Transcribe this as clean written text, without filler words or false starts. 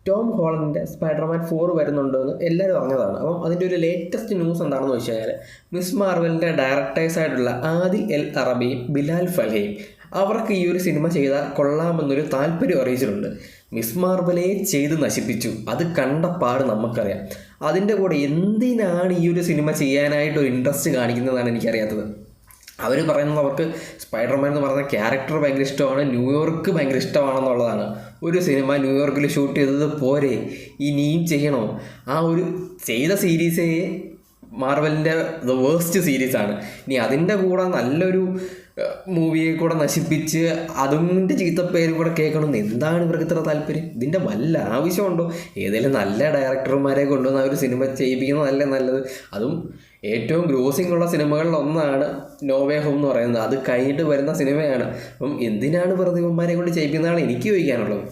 Tom ഹോളണ്ടിൻ്റെ Spiderman 4 വരുന്നുണ്ടെന്ന് എല്ലാവരും അറിഞ്ഞതാണ്. അപ്പം അതിൻ്റെ ഒരു ലേറ്റസ്റ്റ് ന്യൂസ് എന്താണെന്ന് വെച്ച് കഴിഞ്ഞാൽ മിസ് മാർവലിൻ്റെ ഡയറക്ടേഴ്സായിട്ടുള്ള ആദിൽ എൽ അറബിയും ബിലാൽ ഫൽഹയും അവർക്ക് ഈ ഒരു സിനിമ ചെയ്താൽ കൊള്ളാമെന്നൊരു താല്പര്യം അറിയിച്ചിട്ടുണ്ട്. മിസ് മാർവലെ ചെയ്ത് നശിപ്പിച്ചു, അത് കണ്ട പാട് നമുക്കറിയാം. അതിൻ്റെ കൂടെ എന്തിനാണ് ഈ ഒരു സിനിമ ചെയ്യാനായിട്ട് ഒരു ഇൻട്രസ്റ്റ് കാണിക്കുന്നതാണ് എനിക്കറിയാത്തത്. അവർ പറയുന്നത് അവർക്ക് സ്പൈഡർമാൻ എന്ന് പറയുന്ന ക്യാരക്ടർ ഭയങ്കര ഇഷ്ടമാണ്, ന്യൂയോർക്ക് ഭയങ്കര ഇഷ്ടമാണെന്നുള്ളതാണ്. ഒരു സിനിമ ന്യൂയോർക്കിൽ ഷൂട്ട് ചെയ്തത് പോരെ, ഇനിയും ചെയ്യണോ? ആ ഒരു ചെയ്ത സീരീസേ മാർവലിൻ്റെ ദ വേഴ്സ്റ്റ് സീരീസാണ്. ഇനി അതിൻ്റെ കൂടെ നല്ലൊരു മൂവിയെ കൂടെ നശിപ്പിച്ച് അതിൻ്റെ ചീത്തപ്പേരും കൂടെ കേൾക്കണമെന്ന് എന്താണ് ഇവർക്ക് ഇത്ര താല്പര്യം? ഇതിൻ്റെ വല്ല ആവശ്യമുണ്ടോ? ഏതെങ്കിലും നല്ല ഡയറക്ടർമാരെ കൊണ്ടുവന്ന് ആ ഒരു സിനിമ ചെയ്യിപ്പിക്കുന്നതല്ലേ നല്ലത്. അതും ഏറ്റവും ഗ്രോസിംഗ് ഉള്ള സിനിമകളിൽ ഒന്നാണ് നോ വേ ഹോം എന്ന് പറയുന്നത്. അത് കഴിഞ്ഞിട്ട് വരുന്ന സിനിമയാണ്. അപ്പം എന്തിനാണ് വെറുതെ ഇവന്മാരെ കൊണ്ട് ചെയ്യിപ്പിക്കുന്നതാണ് എനിക്ക് ചോദിക്കാനുള്ളത്.